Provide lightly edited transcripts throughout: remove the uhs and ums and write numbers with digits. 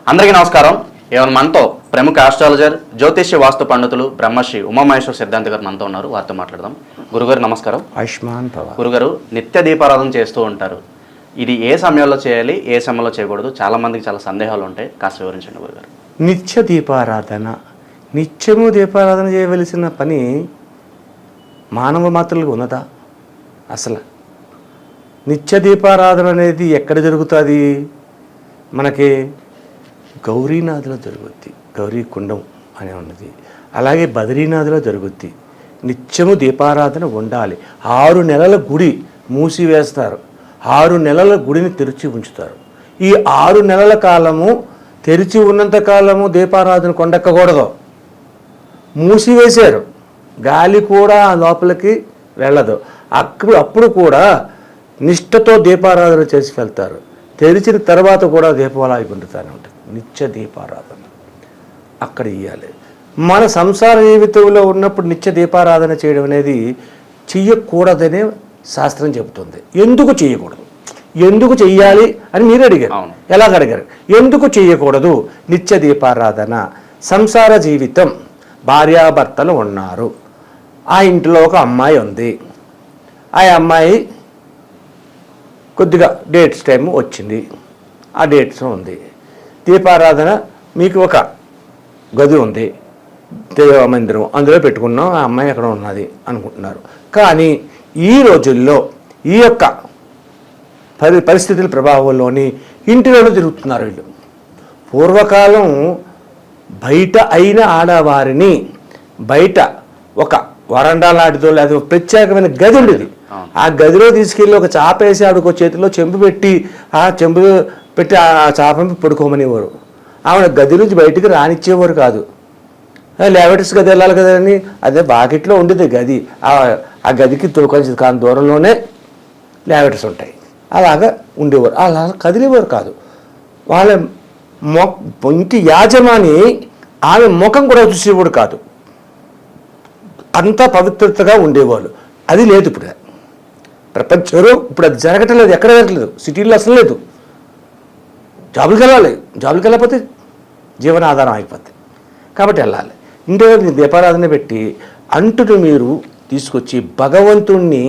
అందరికీ నమస్కారం. ఇవాళ మనతో ప్రముఖ ఆస్ట్రాలజర్, జ్యోతిష్య వాస్తు పండితులు బ్రహ్మశ్రీ ఉమామహేశ్వర సిద్ధాంతి గారు మనతో ఉన్నారు. వారితో మాట్లాడదాం. గురుగారు నమస్కారం. ఆయుష్మాన్ భవ. గురుగారు, నిత్య దీపారాధన చేస్తూ ఉంటారు. ఇది ఏ సమయంలో చేయాలి, ఏ సమయంలో చేయకూడదు? చాలా మందికి చాలా సందేహాలు ఉంటాయి, కాస్త వివరించండి గురుగారు. నిత్య దీపారాధన, నిత్యము దీపారాధన చేయవలసిన పని మానవ మాత్రలకు ఉన్నదా? అసలు నిత్య దీపారాధన అనేది ఎక్కడ జరుగుతుంది? మనకి గౌరీనాథులో జరుగుద్ది, గౌరీ కుండం అనే ఉన్నది. అలాగే బద్రీనాథులో జరుగుద్ది. నిత్యము దీపారాధన ఉండాలి. 6 నెలల గుడి మూసివేస్తారు, 6 నెలల గుడిని తెరిచి ఉంచుతారు. ఈ 6 నెలల కాలము తెరిచి ఉన్నంత కాలము దీపారాధన కొండెక్కకూడదు. మూసివేశారు, గాలి కూడా లోపలికి వెళ్ళదు. అప్పుడు కూడా నిష్ఠతో దీపారాధన చేసి వెళ్తారు. తెరిచిన తర్వాత కూడా దీపావళి పొందుతూనే ఉంటుంది. నిత్య దీపారాధన అక్కడ ఇవ్వాలి. మన సంసార జీవితంలో ఉన్నప్పుడు నిత్య దీపారాధన చేయడం అనేది చెయ్యకూడదనే శాస్త్రం చెబుతుంది. ఎందుకు చేయకూడదు, ఎందుకు చెయ్యాలి అని మీరు అడిగారు. ఎలాగ అడిగారు? ఎందుకు చేయకూడదు నిత్య దీపారాధన? సంసార జీవితం, భార్యాభర్తలు ఉన్నారు. ఆ ఇంట్లో ఒక అమ్మాయి ఉంది. ఆ అమ్మాయి కొద్దిగా డేట్స్ టైం వచ్చింది, ఆ డేట్స్ ఉంది. దీపారాధన మీకు ఒక గది ఉంది, దేవ మందిరం, అందులో పెట్టుకున్నాం, ఆ అమ్మాయి అక్కడ ఉన్నది అనుకుంటున్నారు. కానీ ఈ రోజుల్లో ఈ యొక్క పరిస్థితుల ప్రభావంలోని ఇంటిలోనే తిరుగుతున్నారు వీళ్ళు. పూర్వకాలం బయట అయిన ఆడవారిని బయట ఒక వరండా లాంటిదో లేదా ప్రత్యేకమైన గది ఉండేది. ఆ గదిలో తీసుకెళ్ళి ఒక చాప వేసి ఆవిడకు చేతిలో చెంబు పెట్టి ఆ చెంబు పెట్టి ఆ చాపని పడుకోమనేవారు. ఆవిడ గది నుంచి బయటికి రానిచ్చేవారు కాదు. లేవటర్స్ గది వెళ్ళాలి కదని అదే బాకెట్లో ఉండేది గది. ఆ గదికి కొంచెం కాని దూరంలోనే లేవటర్స్ ఉంటాయి. అలాగా ఉండేవారు. అలా కదిలేవారు కాదు. వాళ్ళ ఇంటి యాజమాని ఆమె ముఖం కూడా చూసేవాడు కాదు. అంతా పవిత్రతగా ఉండేవాళ్ళు. అది లేదు ఇప్పుడు ప్రపంచంలో. ఇప్పుడు అది జరగటం లేదు, ఎక్కడ జరగట్లేదు. సిటీల్లో అసలు లేదు. జాబులకు వెళ్ళాలి, జాబులకు వెళ్ళకపోతే జీవనాధారం అయిపోతుంది. కాబట్టి వెళ్ళాలి. ఇంట్లో దీపారాధన పెట్టి అంటును మీరు తీసుకొచ్చి భగవంతుణ్ణి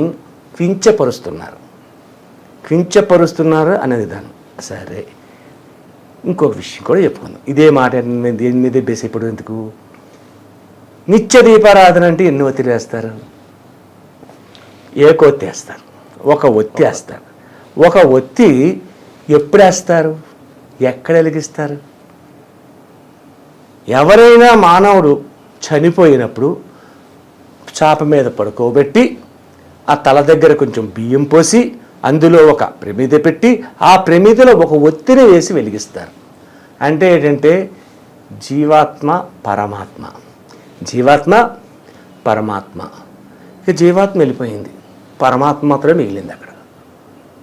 కించపరుస్తున్నారు అనేది దాన్ని. సరే, ఇంకొక విషయం కూడా చెప్పుకుందాం. ఇదే మాట దేని మీదే బేస్ అయిపోవడం ఎందుకు? నిత్య దీపారాధన అంటే ఎన్ని ఒత్తిలు వేస్తారు? ఏకొత్తి వేస్తారు, ఒక ఒత్తి వేస్తారు. ఒక ఒత్తి ఎప్పుడు వేస్తారు, ఎక్కడ వెలిగిస్తారు? ఎవరైనా మానవుడు చనిపోయినప్పుడు చాప మీద పడుకోబెట్టి ఆ తల దగ్గర కొంచెం బియ్యం పోసి అందులో ఒక ప్రమిద పెట్టి ఆ ప్రమిదలో ఒక ఒత్తిని వేసి వెలిగిస్తారు. అంటే ఏంటంటే జీవాత్మ పరమాత్మ, జీవాత్మ పరమాత్మ. ఇక జీవాత్మ వెళ్ళిపోయింది, పరమాత్మ మాత్రమే మిగిలింది. అక్కడ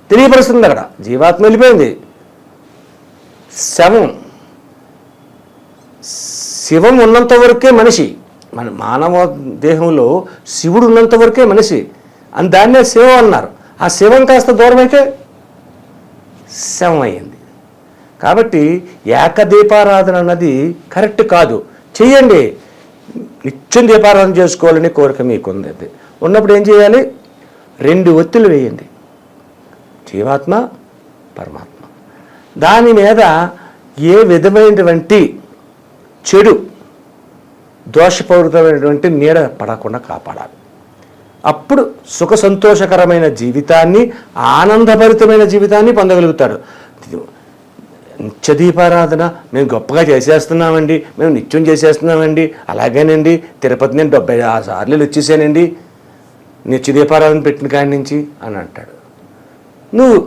తెలియపరుస్తుంది. అక్కడ జీవాత్మ వెళ్ళిపోయింది. శివం ఉన్నంత వరకే మనిషి. మన మానవ దేహంలో శివుడు ఉన్నంత వరకే మనిషి అని దాన్నే శివం అన్నారు. ఆ శివం కాస్త దూరం అయితే శవం అయ్యింది. కాబట్టి ఏకదీపారాధన అన్నది కరెక్ట్ కాదు. చెయ్యండి, నిత్యం దీపారాధన చేసుకోవాలని కోరిక మీకుంది. ఉన్నప్పుడు ఏం చేయాలి? 2 ఒత్తులు వేయండి, జీవాత్మ పరమాత్మ. దాని మీద ఏ విధమైనటువంటి చెడు దోషపూరితమైనటువంటి నీడ పడకుండా కాపాడాలి. అప్పుడు సుఖ సంతోషకరమైన జీవితాన్ని, ఆనందభరితమైన జీవితాన్ని పొందగలుగుతాడు. నిత్య దీపారాధన మేము గొప్పగా చేసేస్తున్నామండి, మేము నిత్యం చేసేస్తున్నామండి, అలాగేనండి తిరుపతి నేను 76 సార్లు వచ్చేసానండి నిత్య దీపారాధన పెట్టిన కాడి నుంచి అని అంటాడు. నువ్వు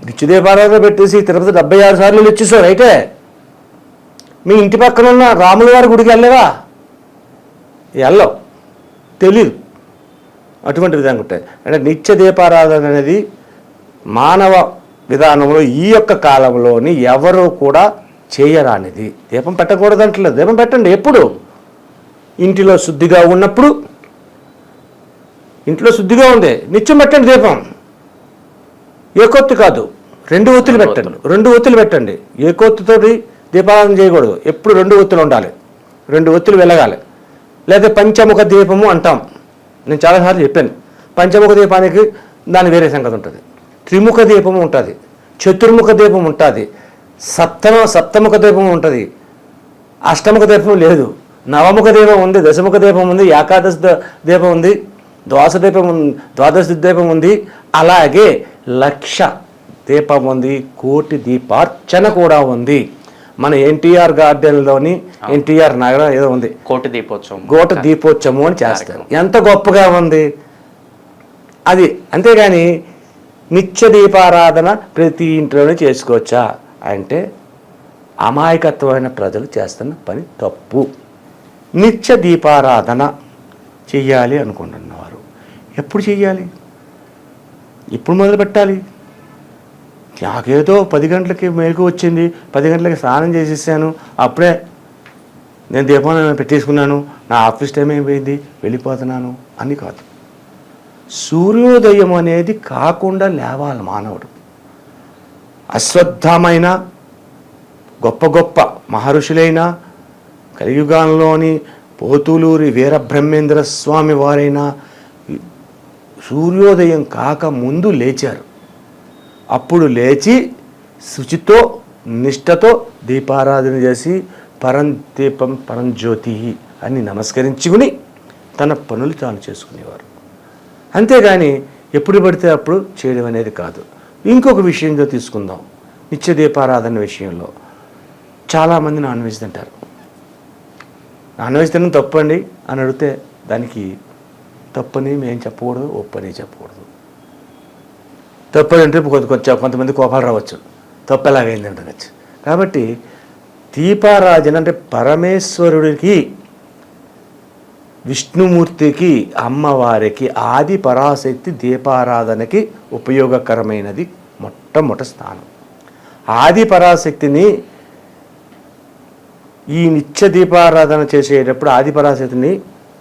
నిత్య దీపారాధన పెట్టేసి తిరుపతి 76 సార్లు వచ్చేసావు అయితే మీ ఇంటి పక్కన ఉన్న రాముల వారి గుడికి వెళ్ళలేవా? వెళ్ళవు, తెలీదు. అటువంటి విధంగా ఉంటాయి. అంటే నిత్య దీపారాధన అనేది మానవ విధానంలో ఈ యొక్క కాలంలోని ఎవరు కూడా చేయరానిది. దీపం పెట్టకూడదు అంటలేదు, దీపం పెట్టండి. ఎప్పుడు? ఇంటిలో శుద్ధిగా ఉన్నప్పుడు. ఇంట్లో శుద్ధిగా ఉంది, నిత్యం పెట్టండి దీపం. ఏ కొత్త కాదు, 2 ఒత్తులు పెట్టండి. 2 ఒత్తులు పెట్టండి. ఏ కొత్తుతోటి దీపారాధన చేయకూడదు, ఎప్పుడు 2 ఒత్తులు ఉండాలి, 2 ఒత్తులు వెలగాలి. లేదా పంచముఖ దీపము అంటాం, నేను చాలాసార్లు చెప్పాను. పంచముఖ దీపానికి దాని వేరే సంగతి ఉంటుంది. త్రిముఖ దీపము ఉంటుంది, చతుర్ముఖ దీపం ఉంటుంది, సప్తముఖ దీపం ఉంటుంది, అష్టముఖ దీపం లేదు, నవముఖ దీపం ఉంది, దశముఖ దీపం ఉంది, ఏకాదశ దీపం ఉంది, ద్వాదశ దీపం ఉంది, అలాగే 1,00,000 దీపం ఉంది, కోటి దీపార్చన కూడా ఉంది. మన ఎన్టీఆర్ గార్డెన్లోని ఎన్టీఆర్ నగరం ఏదో ఉంది, కోటి దీపోత్సవం అని చేస్తారు. ఎంత గొప్పగా ఉంది అది. అంతేగాని నిత్య దీపారాధన ప్రతి ఇంట్లోనే చేసుకోవచ్చా అంటే అమాయకత్వమైన ప్రజలు చేస్తున్న పని తప్పు. నిత్య దీపారాధన చెయ్యాలి అనుకుంటున్నవారు ఎప్పుడు చెయ్యాలి? ఇప్పుడు మొదలు పెట్టాలి. నాకేదో 10 గంటలకి మేలుకు వచ్చింది, 10 గంటలకి స్నానం చేసేసాను, అప్పుడే నేను దీపాన్ని పెట్టేసుకున్నాను, నా ఆఫీస్ టైం అయిపోయింది, వెళ్ళిపోతున్నాను అని కాదు. సూర్యోదయం అనేది కాకుండా లేవాలి మానవుడు. అశ్వత్థమైన గొప్ప గొప్ప మహర్షులైన కలియుగంలోని పోతులూరి వీరబ్రహ్మేంద్ర స్వామి వారైనా సూర్యోదయం కాక ముందు లేచారు. అప్పుడు లేచి శుచితో నిష్టతో దీపారాధన చేసి పరందీపం పరంజ్యోతి అని నమస్కరించుకుని తన పనులు తాను చేసుకునేవారు. అంతేగాని ఎప్పుడు పడితే అప్పుడు చేయడం అనేది కాదు. ఇంకొక విషయంగా తీసుకుందాం. నిత్య దీపారాధన విషయంలో చాలామంది నాన్ వెజ్ తింటారు. నాన్ వెజ్ తినడం తప్పండి అని అడిగితే దానికి తప్పని మేము చెప్పకూడదు, ఒప్పని చెప్పకూడదు. తప్పని అంటే కొంతమంది కోపాలు రావచ్చు, తప్పు ఎలాగైంది అంటవచ్చు. కాబట్టి దీపారాధన అంటే పరమేశ్వరుడికి, విష్ణుమూర్తికి, అమ్మవారికి, ఆది పరాశక్తి దీపారాధనకి ఉపయోగకరమైనది మొట్టమొదటి స్థానం. ఆది పరాశక్తిని ఈ నిత్య దీపారాధన చేసేటప్పుడు ఆది పరాశక్తిని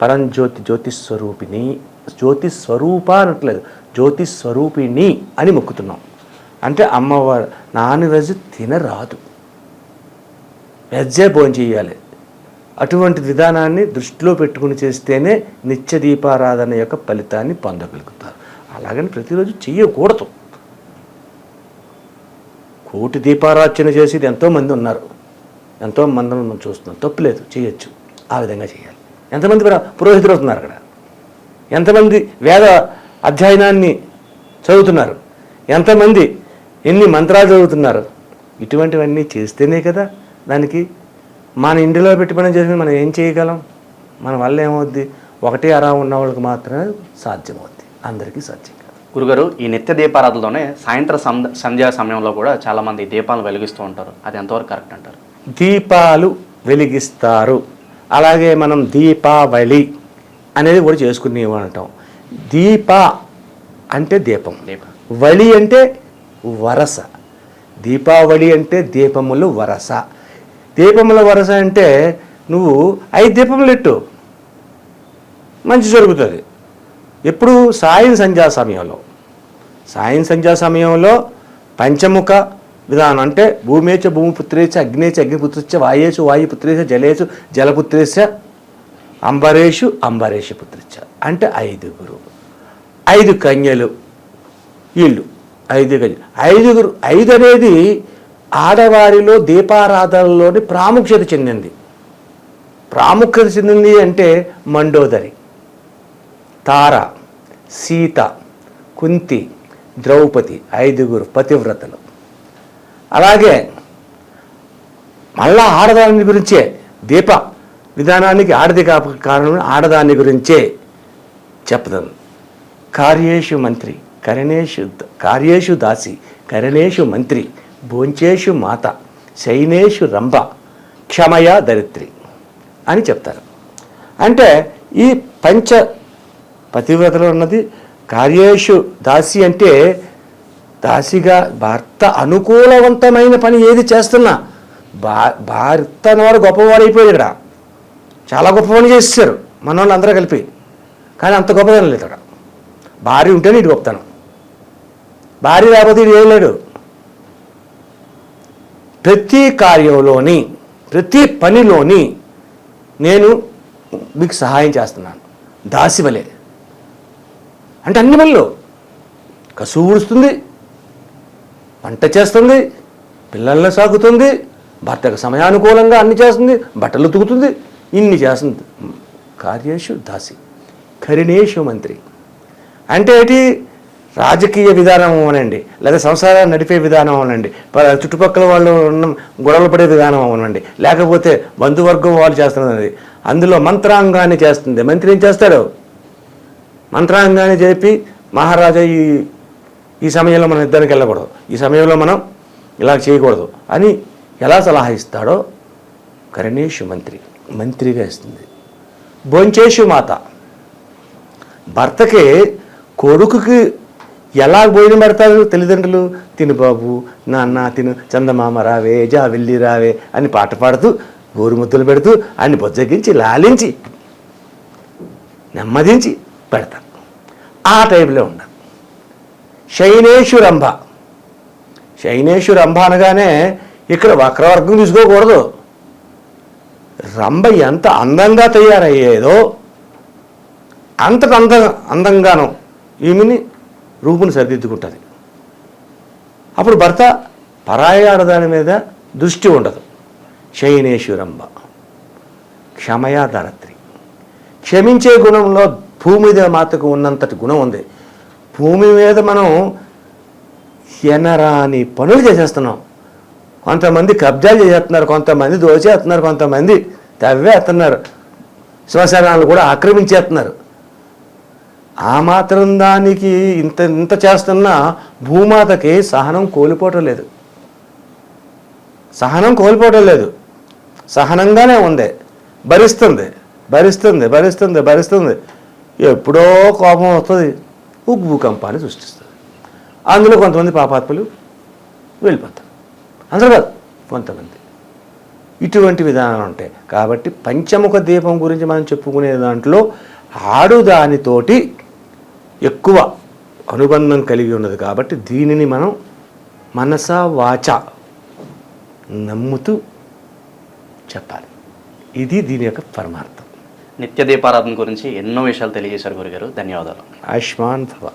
పరంజ్యోతి జ్యోతిస్వరూపిణి, జ్యోతిస్వరూప అనట్లేదు, జ్యోతిస్వరూపిణి అని మొక్కుతున్నాం. అంటే అమ్మవారు నాన్ వెజ్ తినరాదు, వెజ్జే భోజనం చేయాలి. అటువంటి విధానాన్ని దృష్టిలో పెట్టుకుని చేస్తేనే నిత్య దీపారాధన యొక్క ఫలితాన్ని పొందగలుగుతారు. అలాగని ప్రతిరోజు చేయకూడదు. కోటి దీపారాధన చేసేది ఎంతోమంది ఉన్నారు, ఎంతోమంది మనం చూస్తున్నాం, తప్పులేదు, చేయొచ్చు. ఆ విధంగా చేయాలి. ఎంతమంది పురోహితులు అవుతున్నారు అక్కడ, ఎంతమంది వేద అధ్యయనాన్ని చదువుతున్నారు, ఎంతమంది ఎన్ని మంత్రాలు చదువుతున్నారు. ఇటువంటివన్నీ చేస్తేనే కదా దానికి మన ఇంటిలో పెట్టి పని చేసి మనం ఏం చేయగలం. మన వల్ల ఏమవుద్ది, 1 అరా ఉన్న వాళ్ళకి మాత్రమే సాధ్యమవుద్ది, అందరికీ సాధ్యం కాదు. గురుగారు, ఈ నిత్య దీపారాధనలోనే సాయంత్రం సంధ్యా సమయంలో కూడా చాలామంది దీపాలు వెలిగిస్తూ ఉంటారు, అది ఎంతవరకు కరెక్ట్ అంటారు? దీపాలు వెలిగిస్తారు. అలాగే మనం దీపావళి అనేది కూడా చేసుకుని అంటాం. దీప అంటే దీపం, వళి అంటే వరస. దీపావళి అంటే దీపములు వరస. దీపముల వరస అంటే నువ్వు 5 దీపములు ఎట్టు, మంచి జరుగుతుంది. ఎప్పుడు సాయం సంధ్యా సమయంలో. సాయం సంధ్యా సమయంలో పంచముఖ విధానం అంటే భూమేచ భూమిపుత్రేచ అగ్నేచ అగ్నిపుత్రచ వాయేషు వాయుపుత్రేచ జలేషు జలపుత్రేచ అంబరేషు అంబరేషు పుత్రచ అంటే 5 కన్యలు వీళ్ళు 5 కన్యలు. 5 అనేది ఆడవారిలో దీపారాధనలోని ప్రాముఖ్యత చెందింది. ప్రాముఖ్యత చెందింది అంటే మండోదరి, తార, సీత, కుంతి, ద్రౌపది 5 పతివ్రతలు. అలాగే మళ్ళా ఆడదాని గురించే దీప విధానానికి ఆడది కారణం ఆడదాని గురించే చెప్తాను. కార్యేషు మంత్రి కార్యేషు దాసి కరణేషు మంత్రి భోంచేషు మాత శైనేషు రంభ క్షమయ దరిత్రి అని చెప్తారు. అంటే ఈ పంచ పతివ్రతలు ఉన్నది. కార్యేషు దాసి అంటే దాసిగా భర్త అనుకూలవంతమైన పని ఏది చేస్తున్నా, భర్త అన్నవాడు గొప్పవాడు అయిపోయాడు. ఇక్కడ చాలా గొప్ప పని చేస్తారు మన వాళ్ళు అందరూ కలిపి, కానీ అంత గొప్పదనం లేదు అక్కడ. భార్య ఉంటేనే ఇటు గొప్పతనం, భార్య లేకపోతే ఇటు ఏం లేడు. ప్రతి కార్యంలోని ప్రతి పనిలోని నేను మీకు సహాయం చేస్తున్నాను. దాసివలే అంటే అన్ని పనులు కసువు ఊడుస్తుంది, వంట చేస్తుంది, పిల్లల్ని సాగుతుంది, భర్తకు సమయానుకూలంగా అన్ని చేస్తుంది, బట్టలు ఉతుకుతుంది, ఇన్ని చేస్తుంది. కార్యేషు దాసి కరిణేషు మంత్రి అంటే ఏంటి? రాజకీయ విధానం అవనండి, లేదా సంసారాన్ని నడిపే విధానం అవనండి, చుట్టుపక్కల వాళ్ళు ఉన్న గొడవలు పడే విధానం అవనండి, లేకపోతే బంధువర్గం వాళ్ళు చేస్తున్నది, అందులో మంత్రాంగాన్ని చేస్తుంది. మంత్రి ఏం చేస్తాడు? మంత్రాంగాన్ని చెప్పి మహారాజా ఈ సమయంలో మనం యుద్ధానికి వెళ్ళకూడదు, ఈ సమయంలో మనం ఇలా చేయకూడదు అని ఎలా సలహా ఇస్తాడో కరణేషు మంత్రిగా ఇస్తుంది. భోంచేషు మాత భర్తకి కొడుకుకి ఎలా భోజనం పెడతారు తల్లిదండ్రులు? తిను బాబు, నాన్న తిను, చందమామ రావే, జా వెళ్ళి రావే అని పాట పాడుతూ గోరుముద్దలు పెడుతూ అన్ని బొజ్జగించి లాలించి నెమ్మదించి పెడతారు. ఆ టైంలో ఉండాలి. శయనేషు రంభ అనగానే ఇక్కడ వక్రవర్గం తీసుకోకూడదు. రంభ ఎంత అందంగా తయారయ్యేదో అంతట అందంగాను ఈమెని రూపుని సరిదిద్దుకుంటుంది. అప్పుడు భర్త పరాయి ఆడదాని మీద దృష్టి ఉండదు. శయనేషు రంభ క్షమయా ధరత్రి క్షమించే గుణంలో భూమి మీద మాతకు ఉన్నంతటి గుణం ఉంది. భూమి మీద మనం ఎనరాని పనులు చేసేస్తున్నాం. కొంతమంది కబ్జాలు చేసేస్తున్నారు, కొంతమంది దోచేస్తున్నారు, కొంతమంది తవ్వేస్తున్నారు, శ్మశానాలు కూడా ఆక్రమించేస్తున్నారు. ఆ మాత్రం దానికి ఇంత చేస్తున్నా భూమాతకి సహనం కోల్పోవటం లేదు. సహనంగానే ఉంది, భరిస్తుంది. ఎప్పుడో కోపం వస్తుంది, భూకంపాన్ని సృష్టిస్తుంది. అందులో కొంతమంది పాపాత్ములు వెళ్ళిపోతారు, అందరూ కాదు కొంతమంది. ఇటువంటి విధానాలు ఉంటాయి. కాబట్టి పంచముఖ దీపం గురించి మనం చెప్పుకునే దాంట్లో ఆడుదానితోటి ఎక్కువ అనుబంధం కలిగి ఉన్నది. కాబట్టి దీనిని మనం మనసా వాచ నమ్ముతూ చెప్పాలి. ఇది దీని యొక్క పరమార్థం. నిత్య దీపారాధన గురించి ఎన్నో విషయాలు తెలియజేశారు గురుగారు. ధన్యవాదాలు. ఆయుష్మాన్ భవ.